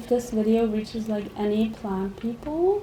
if this video reaches like any plant people,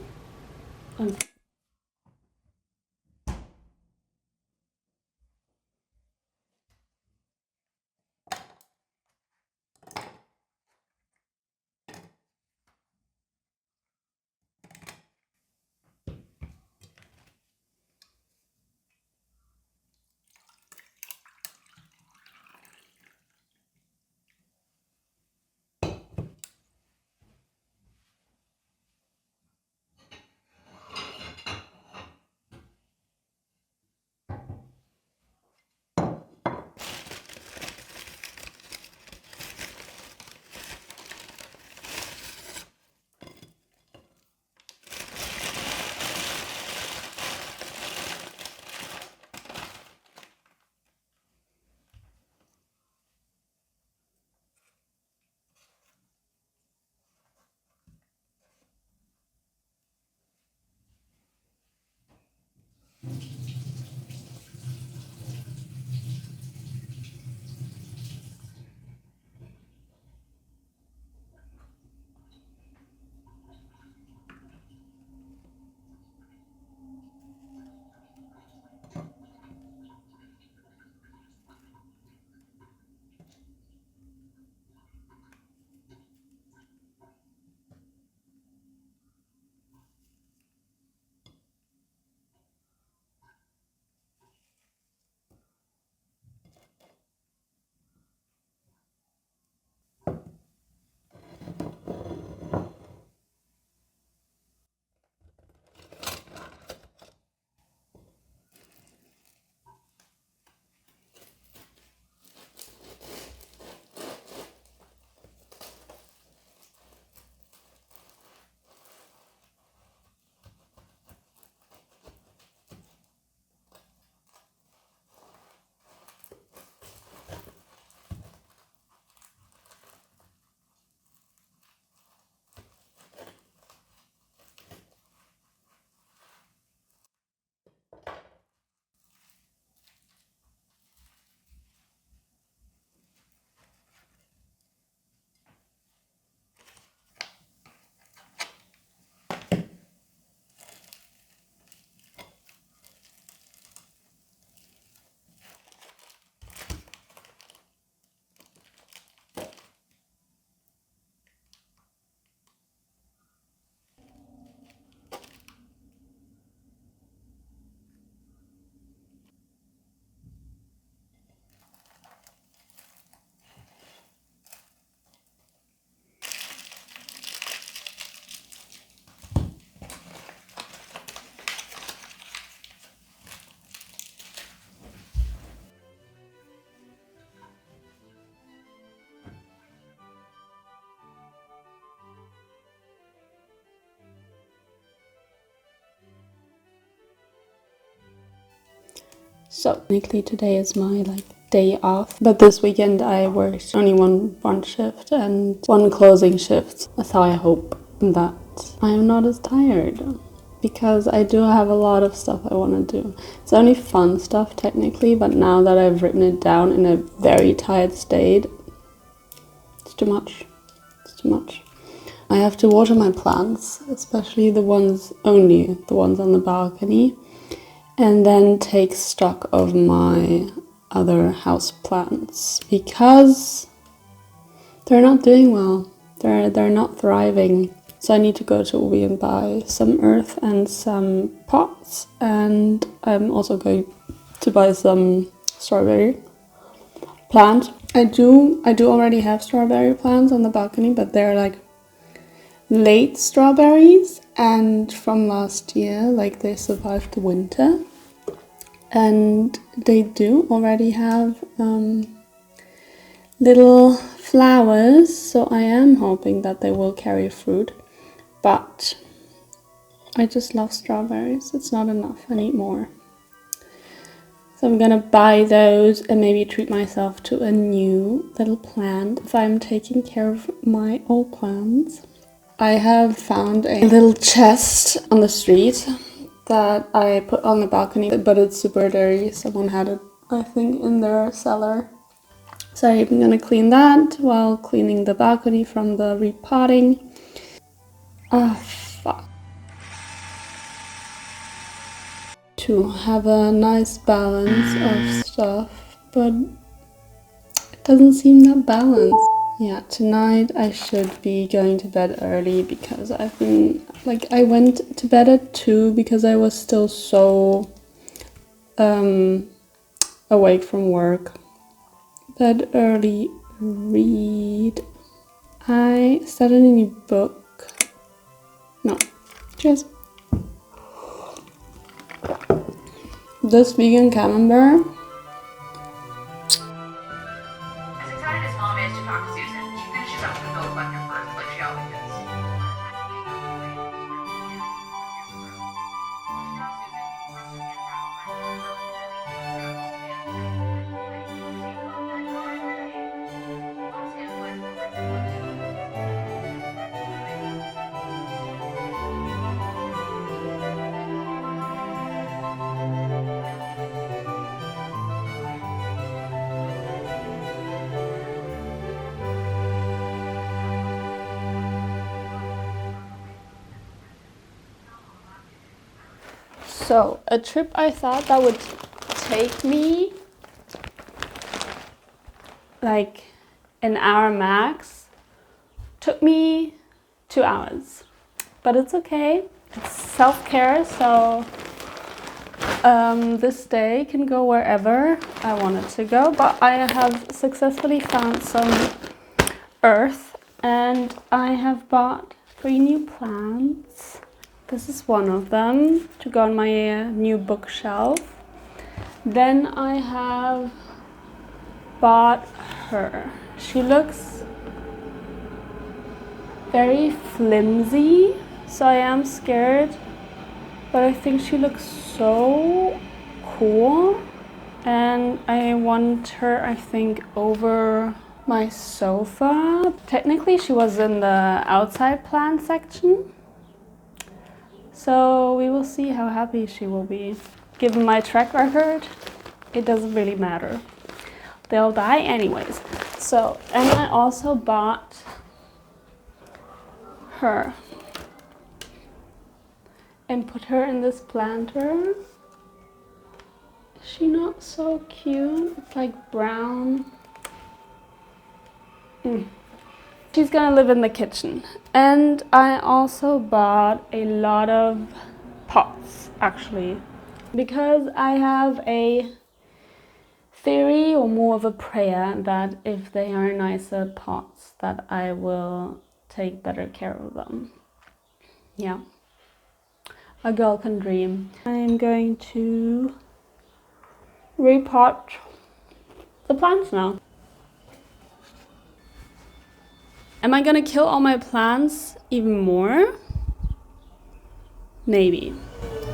so technically today is my day off, but this weekend I worked only one shift and one closing shift. So I hope that I am not as tired, because I do have a lot of stuff I want to do. It's only fun stuff technically, but now that I've written it down in a very tired state, it's too much. It's too much. I have to water my plants, especially only the ones on the balcony, and then take stock of my other house plants, because they're not doing well. They're not thriving. So I need to go to Obi and buy some earth and some pots, and I'm also going to buy some strawberry plant. I do already have strawberry plants on the balcony, but they're like late strawberries, and from last year, they survived the winter, and they do already have little flowers, so I am hoping that they will carry fruit, but I just love strawberries. It's not enough, I need more. So I'm gonna buy those and maybe treat myself to a new little plant if I'm taking care of my old plants. I have found a little chest on the street that I put on the balcony, but it's super dirty. Someone had it, I think, in their cellar. So I'm gonna clean that while cleaning the balcony from the repotting. Ah, fuck. To have a nice balance of stuff, but it doesn't seem that balanced. Yeah, tonight I should be going to bed early because I've been, like, I went to bed at 2 because I was still so awake from work. Bed early, read. I started a new book. No, cheers. This vegan camembert. As excited as Mom is to talk to Susan, she finishes up the bill collector first, like she always is. So, a trip I thought that would take me like an hour max took me 2 hours. But it's okay. It's self-care, so this day can go wherever I want it to go. But I have successfully found some earth and I have bought 3 new plants. This is one of them to go on my new bookshelf. Then I have bought her. She looks very flimsy, so I am scared, but I think she looks so cool and I want her, I think, over my sofa. Technically she was in the outside plant section. So we will see how happy she will be. Given my track record, it doesn't really matter. They'll die anyways. So, and I also bought her and put her in this planter. Is she not so cute? It's like brown. She's gonna live in the kitchen. And I also bought a lot of pots, actually, because I have a theory, or more of a prayer, that if they are nicer pots, that I will take better care of them. Yeah, a girl can dream. I'm going to repot the plants now. Am I gonna kill all my plants even more? Maybe.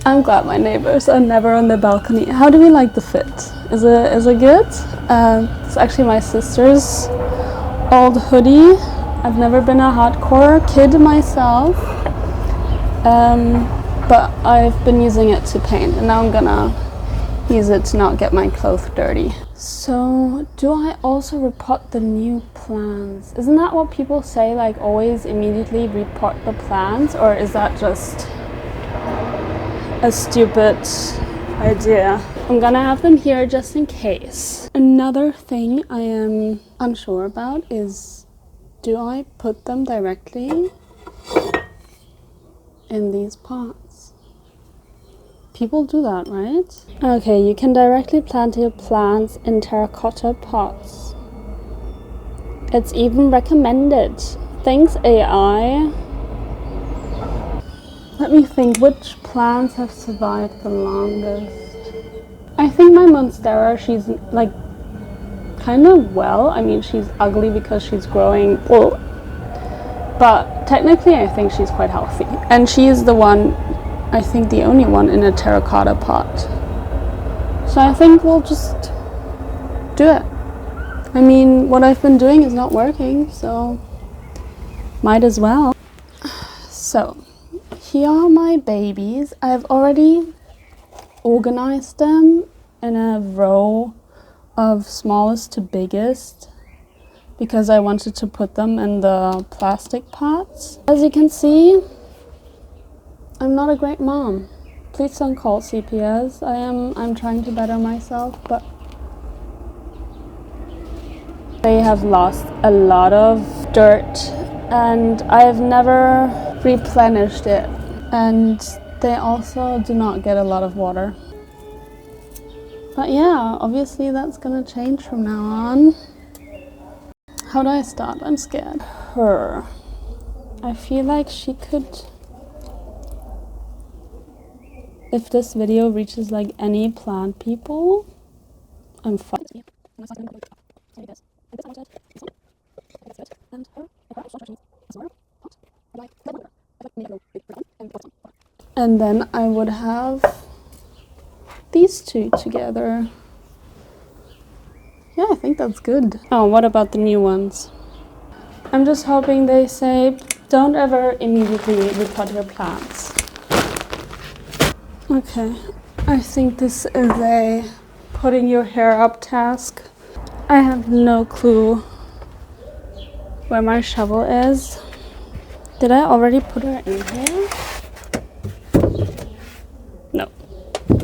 I'm glad my neighbors are never on the balcony. How do we like the fit? Is it good? It's actually my sister's old hoodie. I've never been a hardcore kid myself, but I've been using it to paint, and now I'm gonna use it to not get my clothes dirty. So, do I also repot the new plants? Isn't that what people say, like always immediately repot the plants, or is that just a stupid idea? I'm gonna have them here just in case. Another thing I am unsure about is, do I put them directly in these pots? People do that, right? Okay, you can directly plant your plants in terracotta pots. It's even recommended. Thanks, AI. Let me think, which plants have survived the longest? I think my monstera, she's like kind of well. I mean, she's ugly because she's growing, well, but technically I think she's quite healthy. And she is the one, I think the only one in a terracotta pot. So I think we'll just do it. I mean, what I've been doing is not working, so might as well. So, here are my babies. I've already organized them in a row of smallest to biggest because I wanted to put them in the plastic pots. As you can see, I'm not a great mom. Please don't call CPS. I'm trying to better myself, but they have lost a lot of dirt and I've never replenished it. And they also do not get a lot of water. But yeah, obviously that's gonna change from now on. How do I start? I'm scared. Her. I feel like she could... If this video reaches like any plant people, I'm fine. And then I would have these two together. Yeah, I think that's good. Oh, what about the new ones? I'm just hoping they say, don't ever immediately repot your plants. Okay, I think this is a putting your hair up task. I have no clue where my shovel is. Did I already put her in here? No.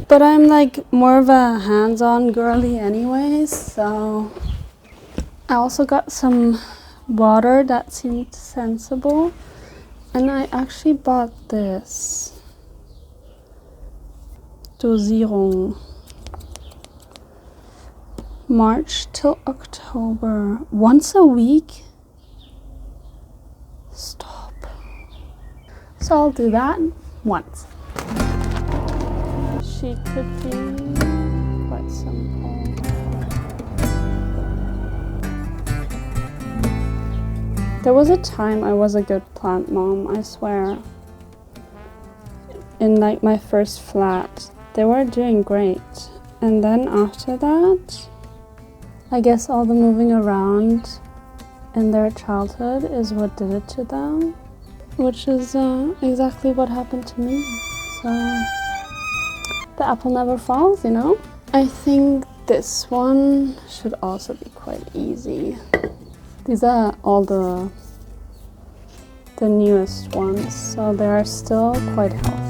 But I'm like more of a hands-on girly anyways, so I also got some water that seemed sensible. And I actually bought this. Dosierung. March till October. Once a week? Stop. So I'll do that once. She could be quite simple. There was a time I was a good plant mom, I swear. In like my first flat, they were doing great. And then after that, I guess all the moving around in their childhood is what did it to them. Which is exactly what happened to me. So the apple never falls, you know? I think this one should also be quite easy. These are all the newest ones, so they are still quite healthy.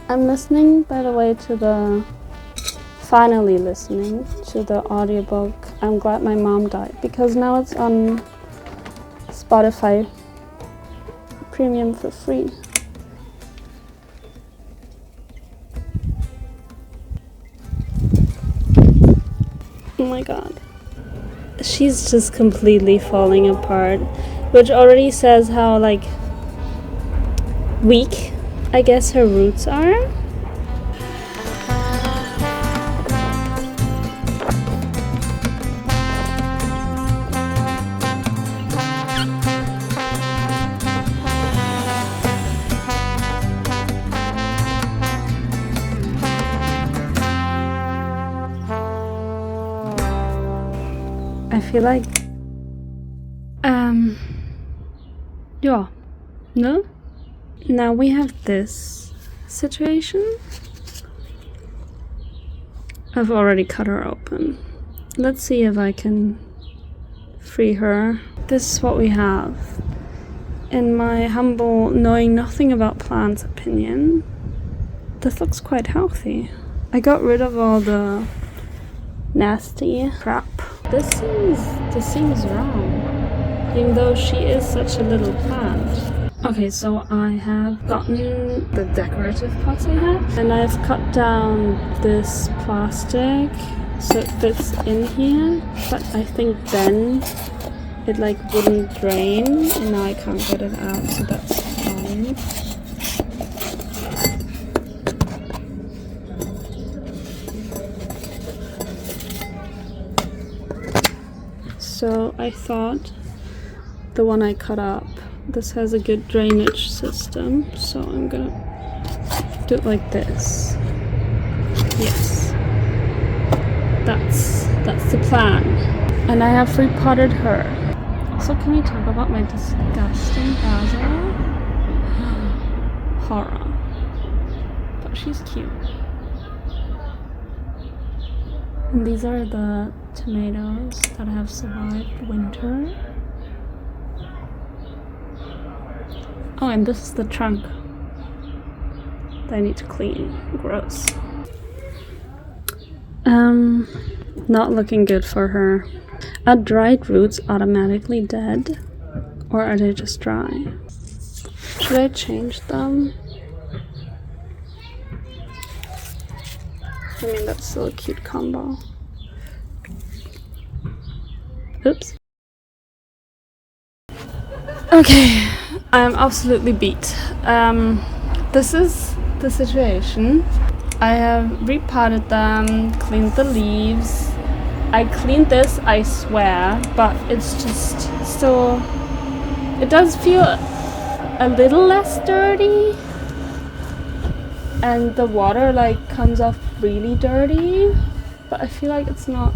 I'm listening, by the way, finally listening to the audiobook I'm Glad My Mom Died, because now it's on Spotify Premium for free. Oh my god. She's just completely falling apart, which already says how, like, weak I guess her roots are. I feel like yeah, no? Now we have this situation. I've already cut her open. Let's see if I can free her. This is what we have. In my humble, knowing nothing about plants opinion, this looks quite healthy. I got rid of all the nasty crap. This seems wrong, even though she is such a little plant. Okay, so I have gotten the decorative pots I have, and I've cut down this plastic so it fits in here, but I think then it like wouldn't drain, and now I can't get it out, so that's fine. So I thought the one I cut up, this has a good drainage system, so I'm gonna do it like this. Yes, that's the plan. And I have repotted her. Also, can we talk about my disgusting basil? Horror. But she's cute. And these are the tomatoes that have survived winter. Oh, and this is the trunk that I need to clean. Gross. Not looking good for her. Are dried roots automatically dead? Or are they just dry? Should I change them? I mean, that's still a cute combo. Oops. Okay, I'm absolutely beat. This is the situation. I have repotted them, cleaned the leaves. I cleaned this, I swear, but it's just still... It does feel a little less dirty. And the water like comes off really dirty, but I feel like it's not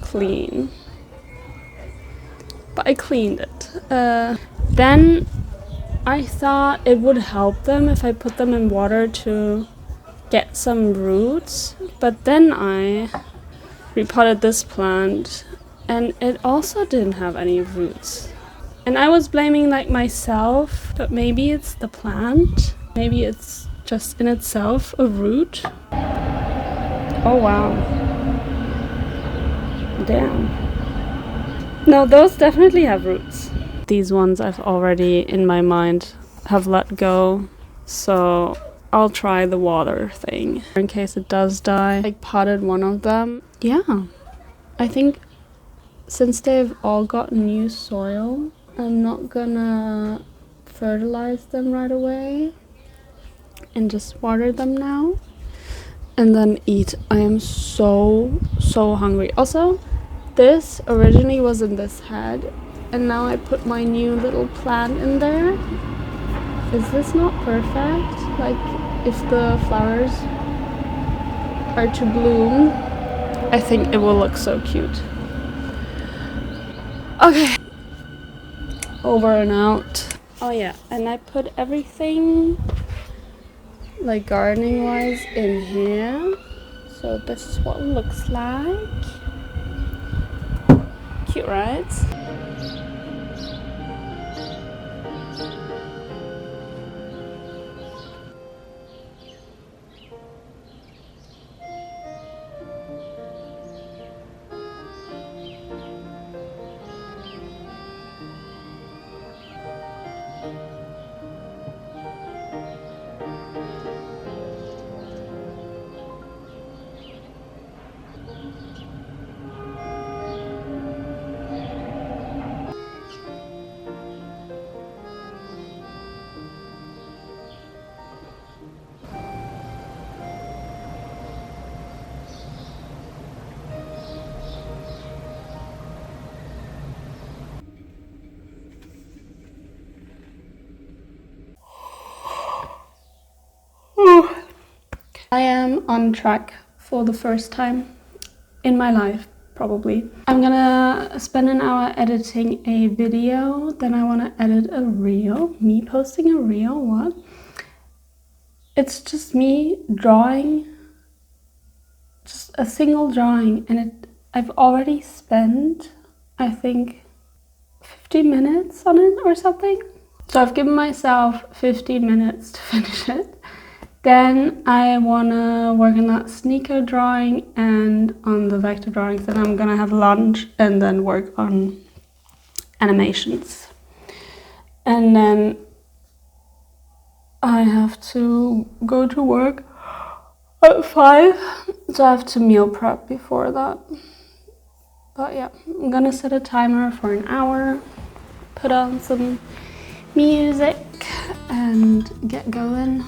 clean. But I cleaned it. Then I thought it would help them if I put them in water to get some roots, but then I repotted this plant and it also didn't have any roots. And I was blaming like myself, but maybe it's the plant. Maybe it's just in itself a root. Oh wow. Damn. No, those definitely have roots. These ones I've already, in my mind, have let go. So I'll try the water thing. In case it does die. I potted one of them. Yeah. I think since they've all got new soil, I'm not gonna fertilize them right away. And just water them now and then eat. I am so hungry. Also, this originally was in this head and now I put my new little plant in there. Is this not perfect? Like, if the flowers are to bloom, I think it will look so cute. Okay, over and out. Oh yeah, and I put everything like gardening wise in here, so this is what it looks like. Cute, right? I am on track for the first time in my life, probably. I'm gonna spend an hour editing a video, then I want to edit a reel. Me posting a reel, what? It's just me drawing, just a single drawing, and I've already spent, I think, 15 minutes on it or something. So I've given myself 15 minutes to finish it. Then I wanna work on that sneaker drawing and on the vector drawings. Then I'm gonna have lunch and then work on animations. And then I have to go to work at 5, so I have to meal prep before that. But yeah, I'm gonna set a timer for an hour, put on some music and get going.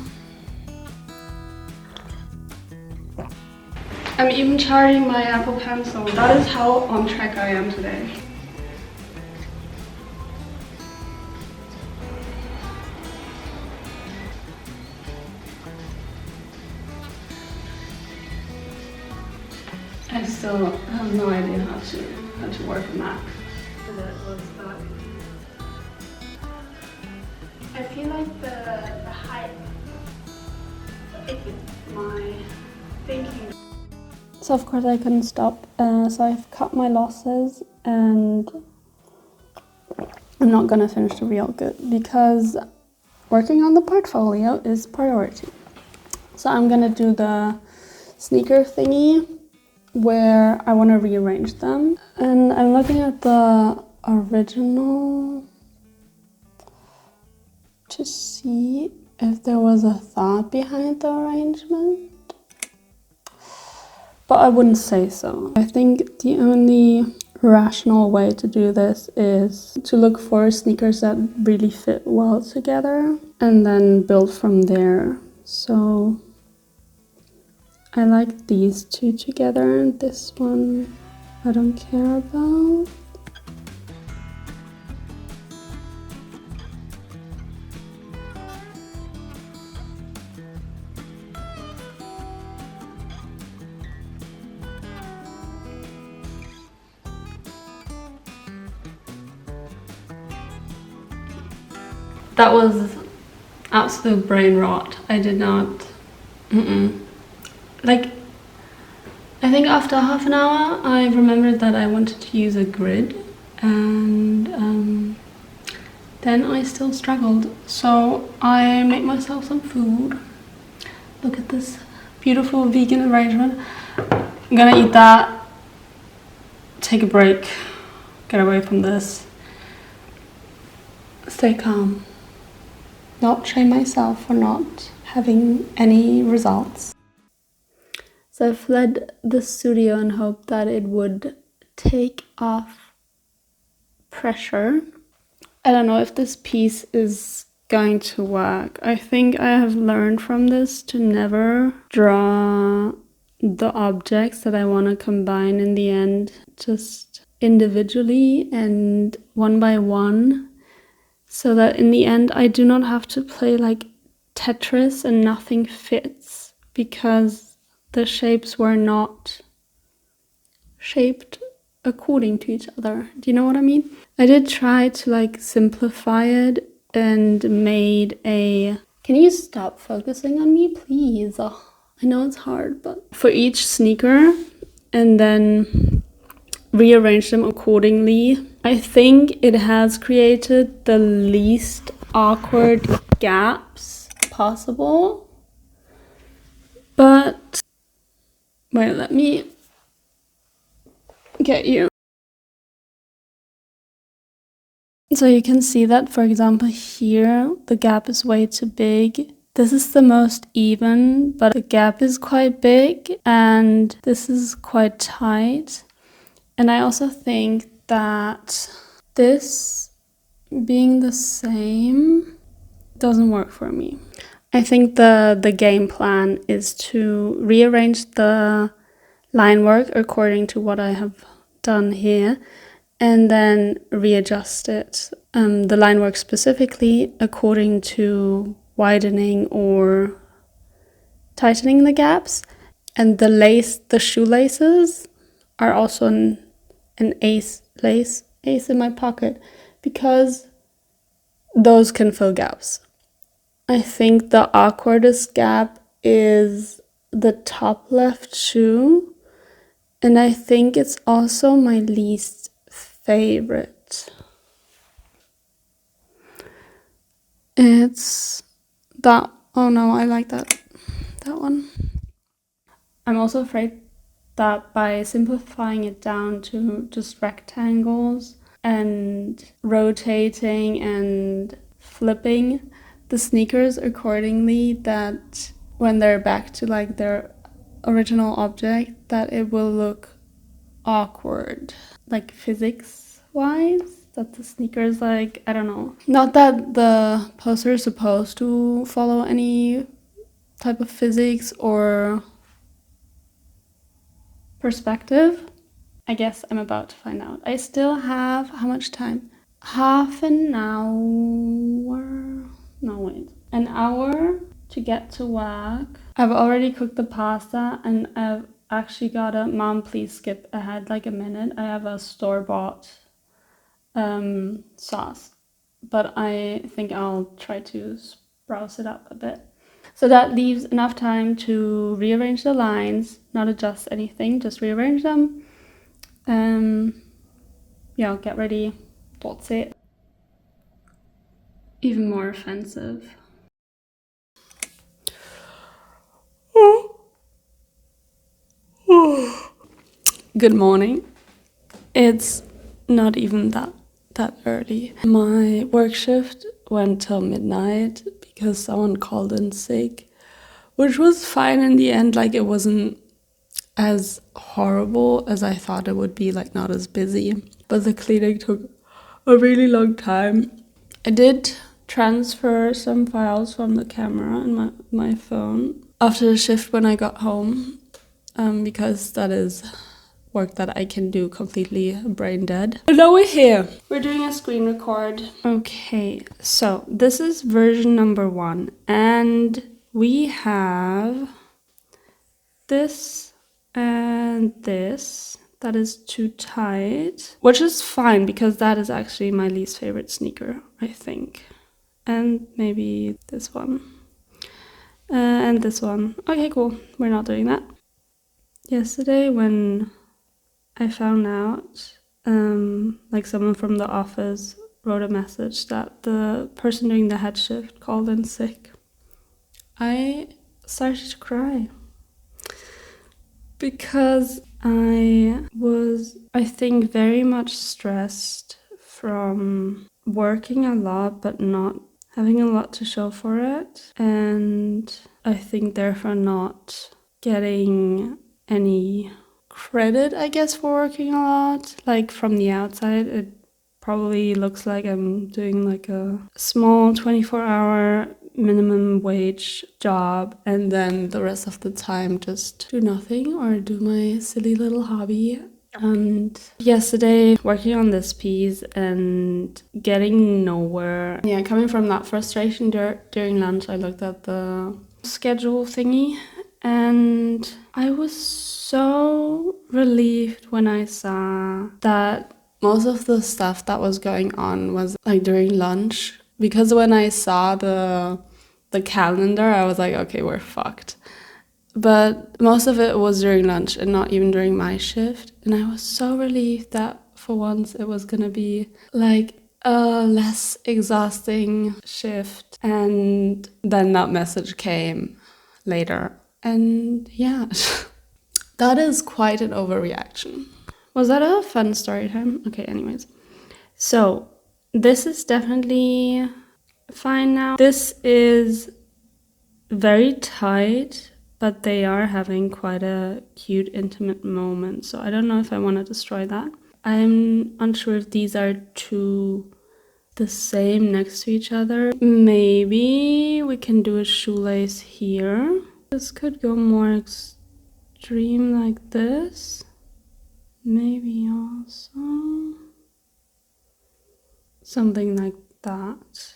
I'm even charging my Apple Pencil. That is how on track I am today. I still have no idea how to work on that. I feel like the height is my thinking. So of course I couldn't stop, so I've cut my losses and I'm not gonna finish the reel good because working on the portfolio is priority. So I'm gonna do the sneaker thingy where I want to rearrange them. And I'm looking at the original to see if there was a thought behind the arrangement. But I wouldn't say so. I think the only rational way to do this is to look for sneakers that really fit well together and then build from there. So I like these two together and this one I don't care about. That was absolute brain rot. I did not, like, I think after half an hour I remembered that I wanted to use a grid and then I still struggled. So I made myself some food. Look at this beautiful vegan arrangement. I'm gonna eat that, take a break, get away from this, stay calm. Not shame myself for not having any results. So I fled the studio and hoped that it would take off pressure. I don't know if this piece is going to work. I think I have learned from this to never draw the objects that I want to combine in the end just individually and one by one, so that in the end I do not have to play like Tetris and nothing fits because the shapes were not shaped according to each other. Do you know what I mean? I did try to like simplify it and made a... Can you stop focusing on me, please? Oh, I know it's hard, but for each sneaker and then rearrange them accordingly. I think it has created the least awkward gaps possible. But wait, let me get you. So you can see that, for example, here the gap is way too big. This is the most even, but the gap is quite big and this is quite tight. And I also think that this being the same doesn't work for me. I think the game plan is to rearrange the line work according to what I have done here and then readjust it. The line work specifically according to widening or tightening the gaps. And the shoelaces are also an ace in my pocket because those can fill gaps. I think the awkwardest gap is the top left shoe, and I think it's also my least favorite. It's that, oh no, I like that one. I'm also afraid that by simplifying it down to just rectangles and rotating and flipping the sneakers accordingly, that when they're back to like their original object, that it will look awkward, like physics wise, that the sneakers, like, I don't know, not that the poster is supposed to follow any type of physics or perspective? I guess I'm about to find out. I still have, how much time? Half an hour. No, wait. An hour to get to work. I've already cooked the pasta and I've actually got a, mom, please skip ahead like a minute. I have a store-bought sauce, but I think I'll try to browse it up a bit. So that leaves enough time to rearrange the lines, not adjust anything, just rearrange them. Yeah, get ready. That's it. Even more offensive. Good morning. It's not even that early. My work shift went till midnight because someone called in sick, which was fine in the end. Like, it wasn't as horrible as I thought it would be, like not as busy. But the cleaning took a really long time. I did transfer some files from the camera and my phone after the shift when I got home, because that is work that I can do completely brain dead. But now we're here. We're doing a screen record. Okay, so this is version number 1, and we have this and this. That is too tight, which is fine because that is actually my least favorite sneaker, I think. And maybe this one. And this one. Okay, cool. We're not doing that. Yesterday when I found out, like someone from the office wrote a message that the person doing the head shift called in sick, I started to cry. Because I was, I think, very much stressed from working a lot but not having a lot to show for it. And I think therefore not getting any credit, I guess, for working a lot. Like from the outside, it probably looks like I'm doing like a small 24-hour minimum wage job and then the rest of the time just do nothing or do my silly little hobby. And yesterday working on this piece and getting nowhere. Yeah, coming from that frustration during lunch, I looked at the schedule thingy and I was so relieved when I saw that most of the stuff that was going on was like during lunch, because when I saw the calendar, I was like, okay, we're fucked. But most of it was during lunch and not even during my shift. And I was so relieved that for once it was gonna be like a less exhausting shift. And then that message came later. And yeah, that is quite an overreaction. Was that a fun story time? Okay, anyways. So this is definitely fine now. This is very tight, but they are having quite a cute, intimate moment. So I don't know if I want to destroy that. I'm unsure if these are two the same next to each other. Maybe we can do a shoelace here. This could go more extreme like this. Maybe also something like that.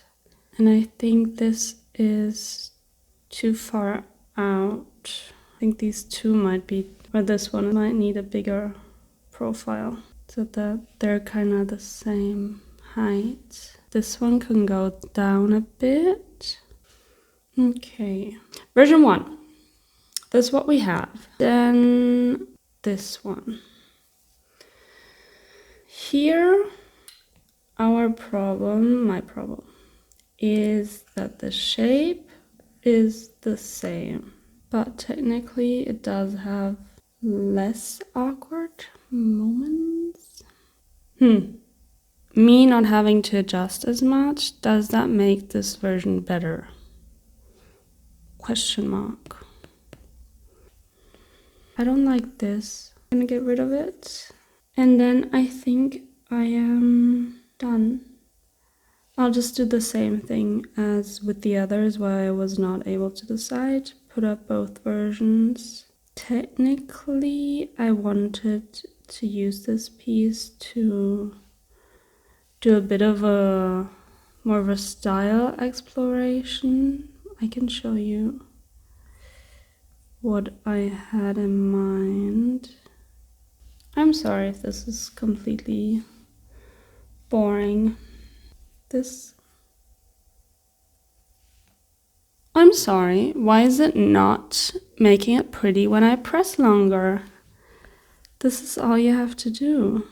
And I think this is too far out. I think these two might be, or this one might need a bigger profile so that they're kind of the same height. This one can go down a bit. Okay, version 1. This is what we have. Then this one. Here, my problem, is that the shape is the same, but technically it does have less awkward moments. Me not having to adjust as much, does that make this version better? Question mark. I don't like this. I'm gonna get rid of it. And then I think I am done. I'll just do the same thing as with the others where I was not able to decide. Put up both versions. Technically, I wanted to use this piece to do a bit of a more of a style exploration. I can show you what I had in mind. I'm sorry if this is completely boring. I'm sorry, why is it not making it pretty when I press longer? This is all you have to do.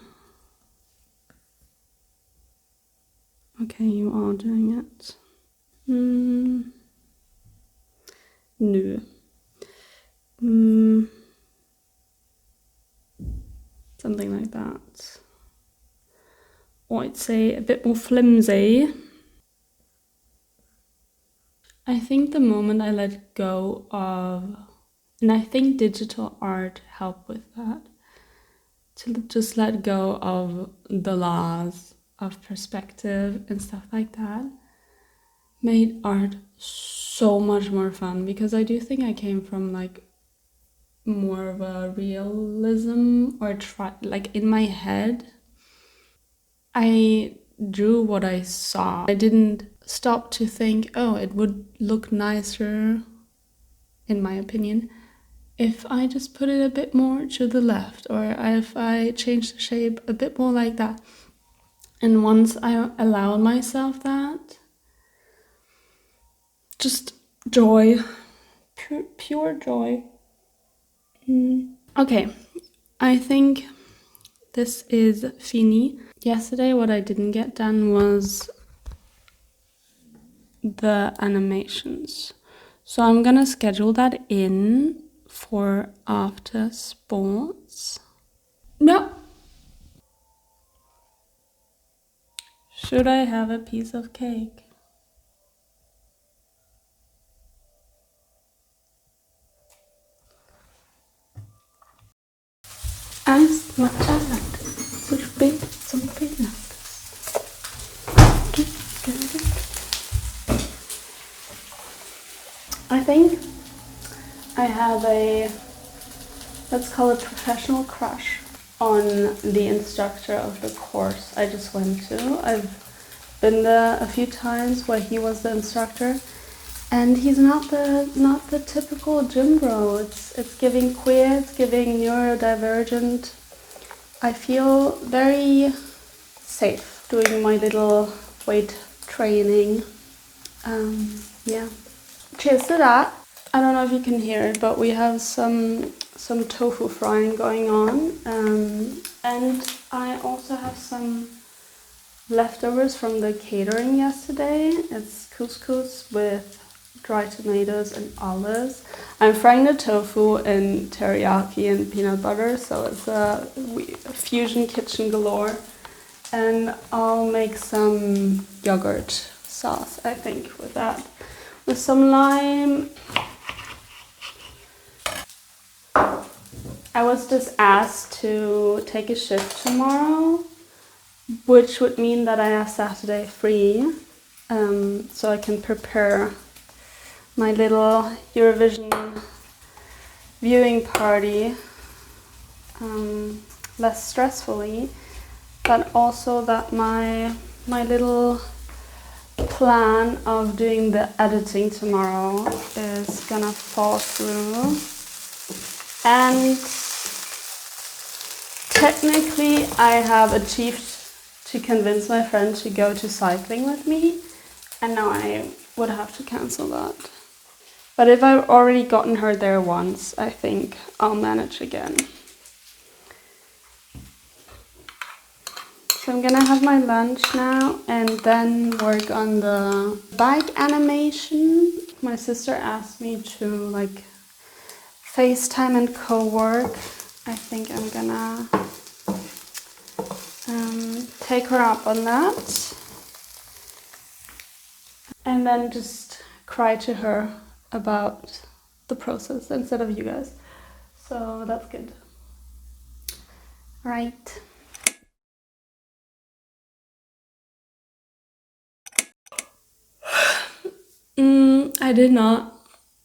Okay, you are doing it. No. Something like that. Or I'd say a bit more flimsy. I think the moment I let go of, and I think digital art helped with that, to just let go of the laws of perspective and stuff like that, made art so much more fun, because I do think I came from like more of a realism, or like in my head I drew what I saw. I didn't stop to think, oh, it would look nicer, in my opinion, if I just put it a bit more to the left, or if I change the shape a bit more like that. And once I allowed myself that, just joy, pure joy. Okay, I think this is fini. Yesterday what I didn't get done was the animations. So I'm gonna schedule that in for after sports. No! Should I have a piece of cake? As much as that would be something else. I think I have a, let's call it professional crush on the instructor of the course I just went to. I've been there a few times where he was the instructor, and he's not the typical gym bro. It's giving queer, it's giving neurodivergent. I feel very safe doing my little weight training. Yeah. Cheers to that. I don't know if you can hear it, but we have some tofu frying going on, and I also have some leftovers from the catering yesterday. It's couscous with dried tomatoes and olives. I'm frying the tofu in teriyaki and peanut butter, so it's a fusion kitchen galore. And I'll make some yogurt sauce, I think, with that. With some lime. I was just asked to take a shift tomorrow, which would mean that I have Saturday free, so I can prepare my little Eurovision viewing party less stressfully, but also that my little plan of doing the editing tomorrow is gonna fall through. And technically I have achieved to convince my friend to go to cycling with me, and now I would have to cancel that. But if I've already gotten her there once, I think I'll manage again. So I'm gonna have my lunch now and then work on the bike animation. My sister asked me to like FaceTime and co-work. I think I'm gonna take her up on that and then just cry to her about the process instead of you guys. So that's good. Right. I did not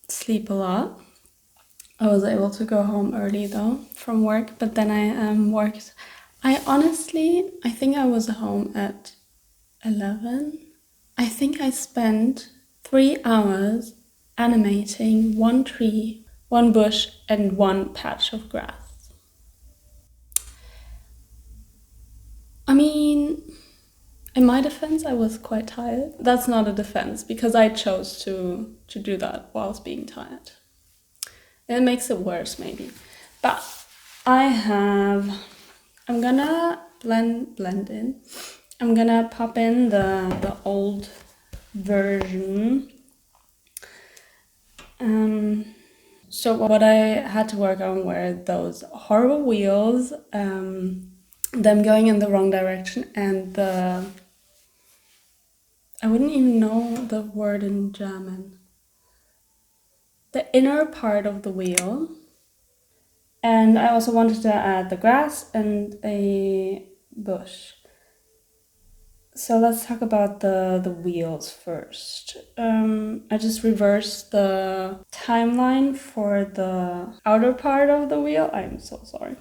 sleep a lot. I was able to go home early though from work, but then I worked. I think I was home at 11. I think I spent 3 hours animating one tree, one bush, and one patch of grass. I mean, in my defense, I was quite tired. That's not a defense because I chose to do that whilst being tired. It makes it worse, maybe. But I'm gonna blend in. I'm gonna pop in the old version. So what I had to work on were those horrible wheels, them going in the wrong direction, and I wouldn't even know the word in German. The inner part of the wheel. And I also wanted to add the grass and a bush. So let's talk about the wheels first. I just reversed the timeline for the outer part of the wheel. I'm so sorry.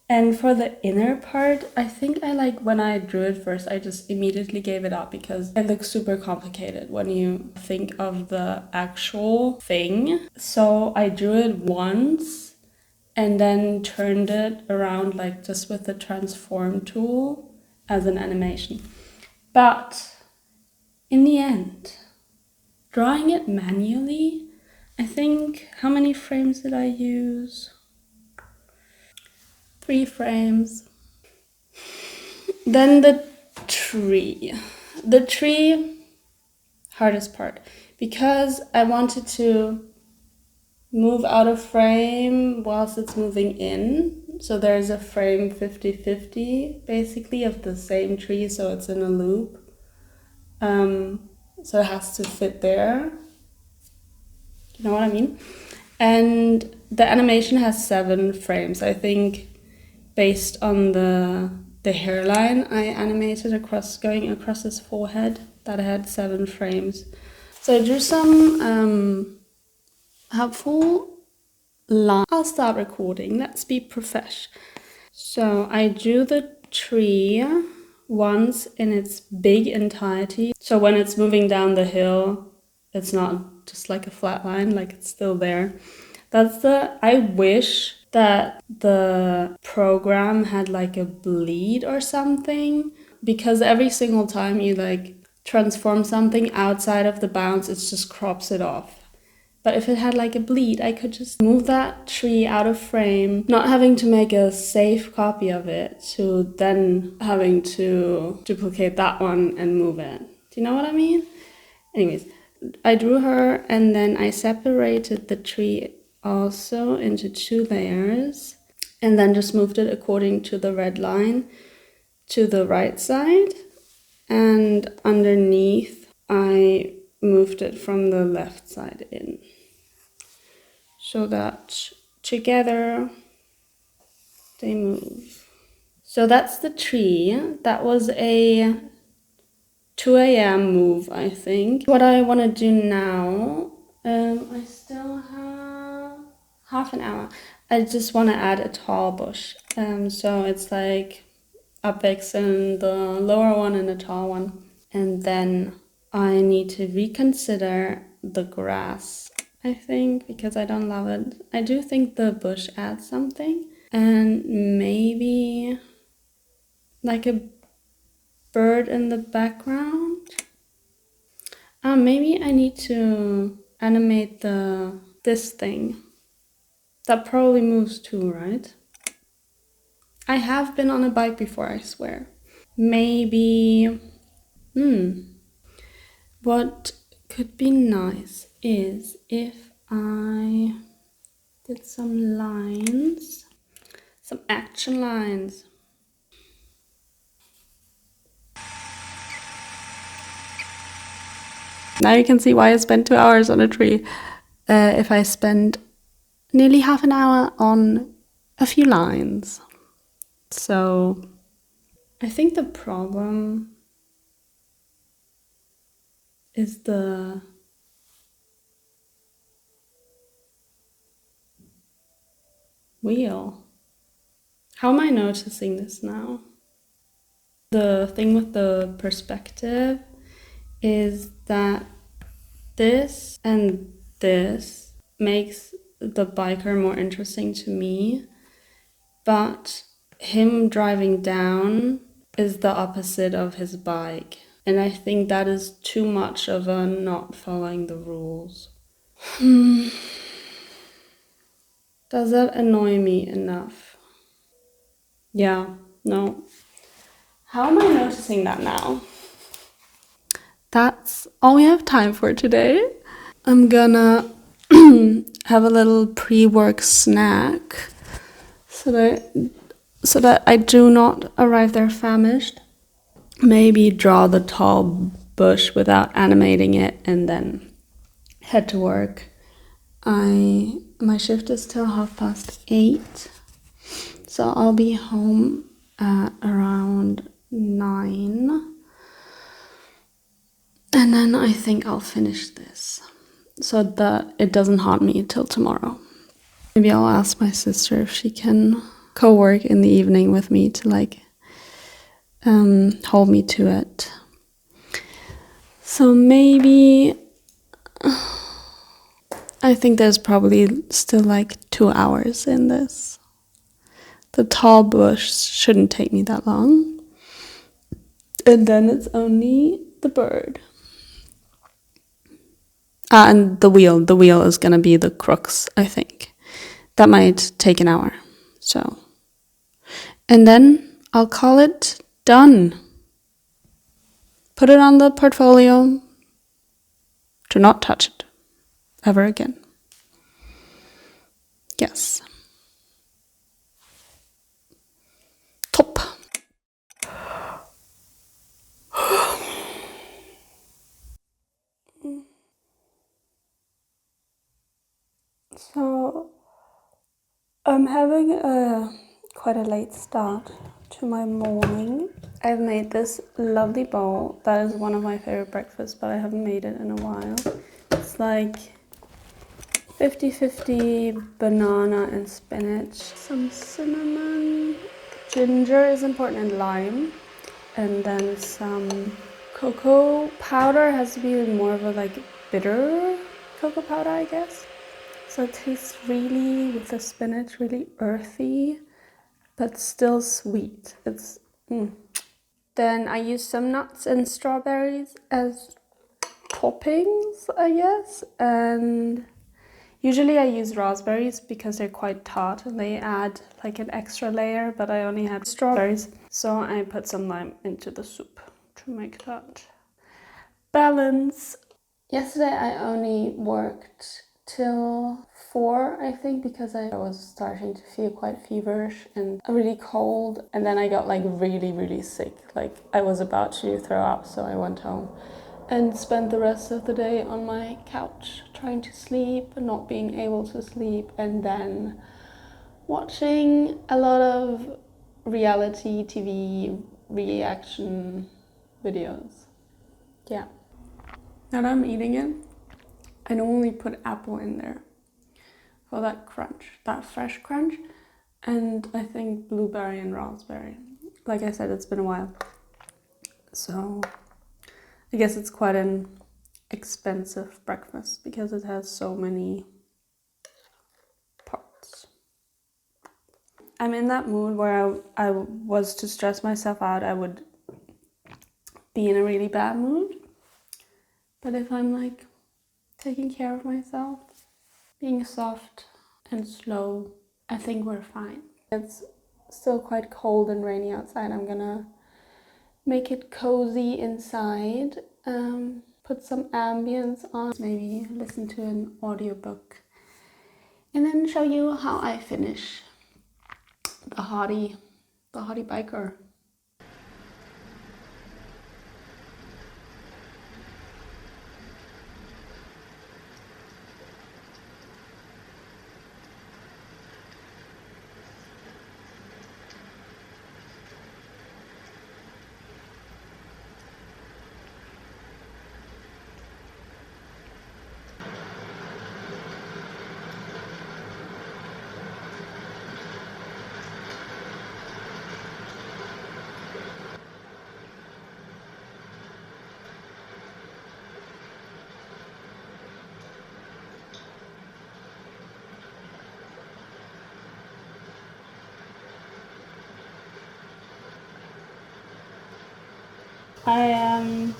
And for the inner part, I think when I drew it first, I just immediately gave it up because it looks super complicated when you think of the actual thing. So I drew it once and then turned it around just with the transform tool as an animation. But in the end, drawing it manually, I think, how many frames did I use? 3 frames. Then the tree. The tree, hardest part, because I wanted to move out of frame whilst it's moving in. So there's a frame 50-50 basically of the same tree, so it's in a loop. So it has to fit there. You know what I mean? And the animation has 7 frames. I think based on the hairline I animated going across his forehead, that had 7 frames. So I drew some helpful lines. I'll start recording. Let's be profesh. So I drew the tree once in its big entirety. So when it's moving down the hill, it's not just like a flat line, it's still there. I wish that the program had a bleed or something, because every single time you transform something outside of the bounds, it just crops it off. But if it had a bleed, I could just move that tree out of frame, not having to make a safe copy of it, to then having to duplicate that one and move it. Do you know what I mean? Anyways, I drew her and then I separated the tree also into 2 layers and then just moved it according to the red line to the right side, and underneath I moved it from the left side in, so that together they move. So that's the tree. That was a 2 a.m. move, I think. What I want to do now, I still have half an hour. I just want to add a tall bush. So it's apex in the lower one and a tall one. And then I need to reconsider the grass, I think, because I don't love it. I do think the bush adds something. And maybe a bird in the background. Maybe I need to animate this thing. That probably moves too, right? I have been on a bike before, I swear. Maybe... What could be nice is if I did some lines. Some action lines. Now you can see why I spent 2 hours on a tree. If I spend nearly half an hour on a few lines. So I think the problem is wheel. How am I noticing this now? The thing with the perspective is that this and this makes the biker more interesting to me, but him driving down is the opposite of his bike. And I think that is too much of a not following the rules. Does that annoy me enough? Yeah, no. How am I noticing that now? That's all we have time for today. I'm gonna have a little pre-work snack so that I do not arrive there famished. Maybe draw the tall bush without animating it and then head to work. My shift is till 8:30, so I'll be home at around 9, and then I think I'll finish this so that it doesn't haunt me till tomorrow. Maybe I'll ask my sister if she can co-work in the evening with me to hold me to it. So maybe I think there's probably still 2 hours in this. The tall bush shouldn't take me that long. And then it's only the bird. And the wheel. The wheel is gonna be the crux, I think. That might take an hour. So. And then I'll call it done. Put it on the portfolio. Do not touch it. Ever again. Yes. Top. So I'm having quite a late start to my morning. I've made this lovely bowl. That is one of my favorite breakfasts, but I haven't made it in a while. It's 50-50 banana and spinach. Some cinnamon. Ginger is important, and lime. And then some cocoa powder. Has to be more of a bitter cocoa powder, I guess. So it tastes really, with the spinach, really earthy, but still sweet. It's Then I use some nuts and strawberries as toppings, I guess. And usually I use raspberries because they're quite tart and they add an extra layer, but I only had strawberries. So I put some lime into the soup to make that balance. Yesterday I only worked till 4, I think, because I was starting to feel quite feverish and really cold, and then I got really sick. I was about to throw up, so I went home and spent the rest of the day on my couch trying to sleep, not being able to sleep, and then watching a lot of reality TV reaction videos. Yeah. Now that I'm eating it, I normally put apple in there for that crunch, that fresh crunch, and I think blueberry and raspberry. Like I said, it's been a while, so I guess it's quite an expensive breakfast because it has so many parts. I'm in that mood where I was to stress myself out, I would be in a really bad mood. But if I'm taking care of myself, being soft and slow, I think we're fine. It's still quite cold and rainy outside. I'm gonna make it cozy inside, put some ambience on, maybe listen to an audiobook, and then show you how I finish the hottie biker. I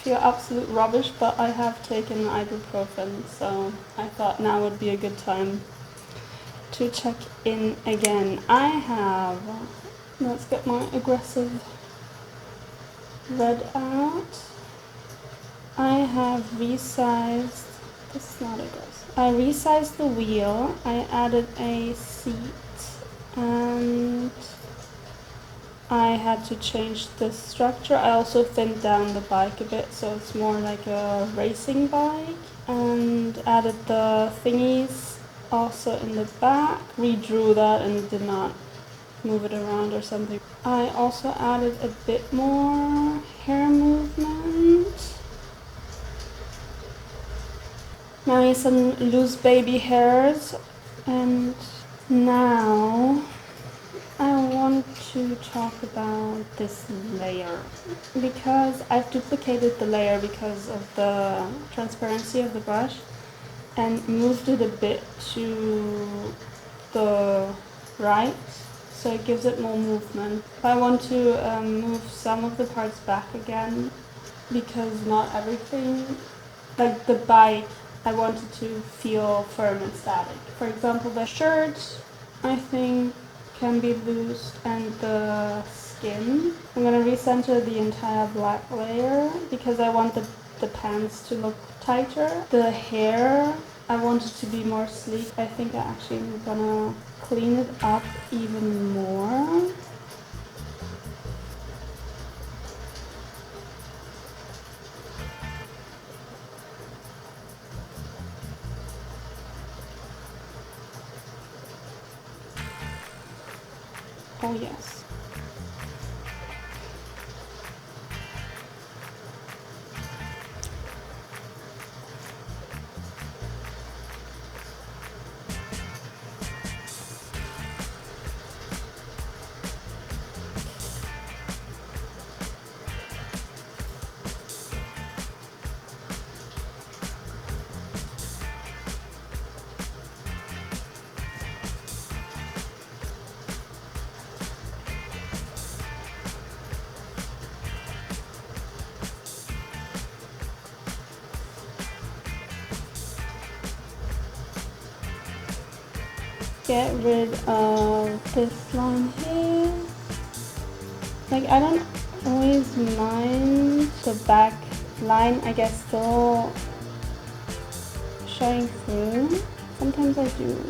feel absolute rubbish, but I have taken ibuprofen, so I thought now would be a good time to check in again. Let's get my aggressive red out. I have resized, this is not aggressive. I resized the wheel, I added a seat, and I had to change the structure. I also thinned down the bike a bit so it's more like a racing bike, and added the thingies also in the back. Redrew that and did not move it around or something. I also added a bit more hair movement. Maybe some loose baby hairs, and now I want to talk about this layer because I've duplicated the layer because of the transparency of the brush and moved it a bit to the right so it gives it more movement. I want to move some of the parts back again because not everything, like the bike, I wanted to feel firm and static. For example, the shirt I think can be loose, and the skin. I'm gonna recenter the entire black layer because I want the pants to look tighter. The hair, I want it to be more sleek. I think I actually am gonna clean it up even more. Oh yes. Get rid of this line here. Like, I don't always mind the back line, I guess, still showing through. Sometimes I do.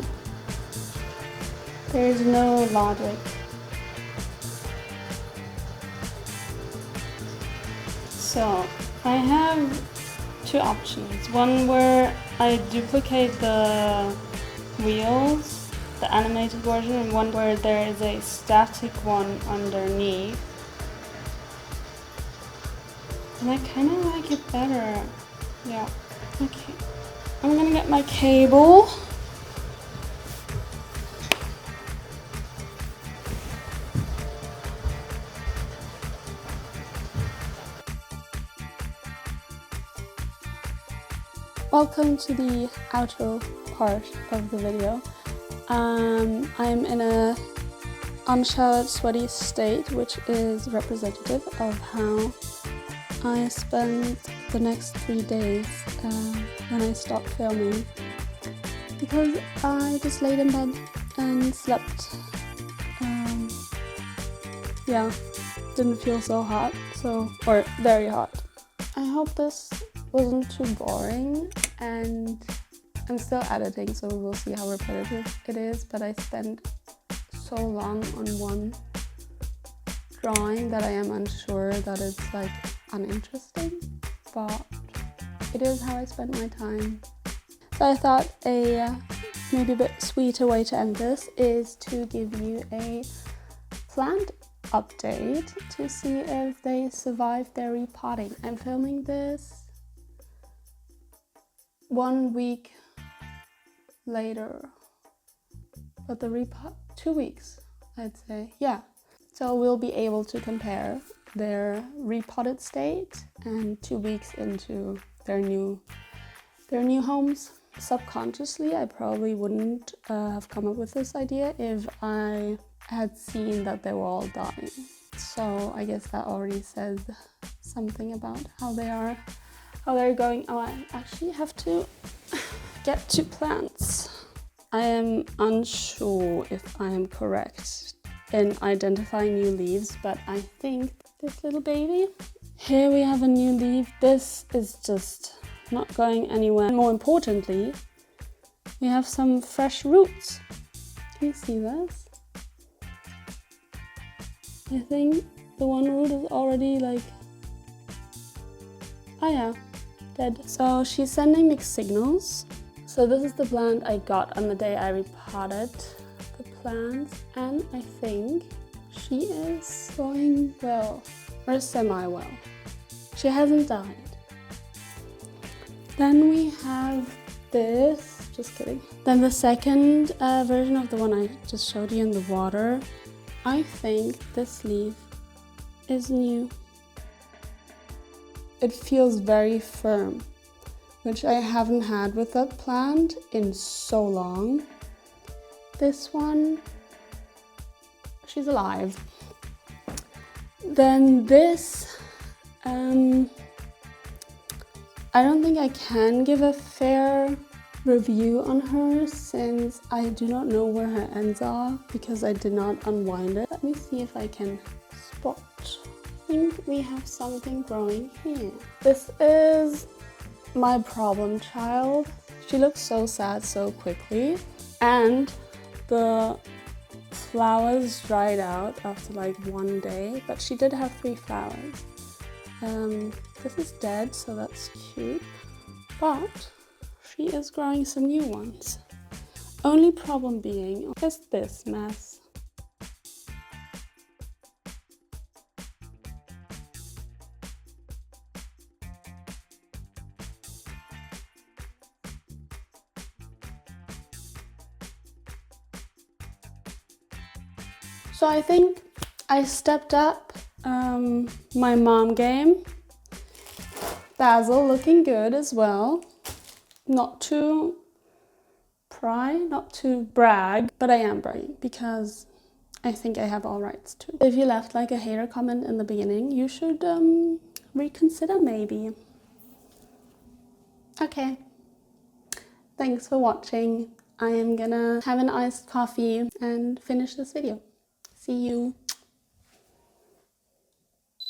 There is no logic. So I have two options. One where I duplicate the wheels, the animated version, and one where there is a static one underneath. And I kind of like it better. Yeah. Okay. I'm gonna get my cable. Welcome to the outro part of the video. I'm in a unshowered, sweaty state, which is representative of how I spent the next 3 days when I stopped filming, because I just laid in bed and slept. Yeah, didn't feel so hot, or very hot. I hope this wasn't too boring, and I'm still editing, so we'll see how repetitive it is, but I spent so long on one drawing that I am unsure that it's like uninteresting, but it is how I spent my time. So I thought a maybe a bit sweeter way to end this is to give you a plant update to see if they survived their repotting. I'm filming this 1 week later, but the repot 2 weeks, I'd say. Yeah, so we'll be able to compare their repotted state and 2 weeks into their new homes. Subconsciously, I probably wouldn't have come up with this idea if I had seen that they were all dying. So I guess that already says something about how they're going. Oh, I actually have to get to plants. I am unsure if I am correct in identifying new leaves, but I think this little baby. Here we have a new leaf. This is just not going anywhere. More importantly, we have some fresh roots. Can you see this? I think the one root is already like, oh yeah, dead. So she's sending mixed signals. So this is the plant I got on the day I repotted the plants, and I think she is going well, or semi-well. She hasn't died. Then we have this, just kidding. Then the second version of the one I just showed you in the water. I think this leaf is new. It feels very firm, which I haven't had with that plant in so long. This one, she's alive. Then this, I don't think I can give a fair review on her since I do not know where her ends are because I did not unwind it. Let me see if I can spot. I think we have something growing here. This is my problem child. She looks so sad so quickly, and the flowers dried out after like one day, but she did have 3 flowers. This is dead, so that's cute, but she is growing some new ones. Only problem being is this mess. So I think I stepped up my mom game. Basil looking good as well. Not to pry, not to brag, but I am bragging because I think I have all rights to. If you left like a hater comment in the beginning, you should reconsider maybe. Okay, thanks for watching. I am gonna have an iced coffee and finish this video. See you.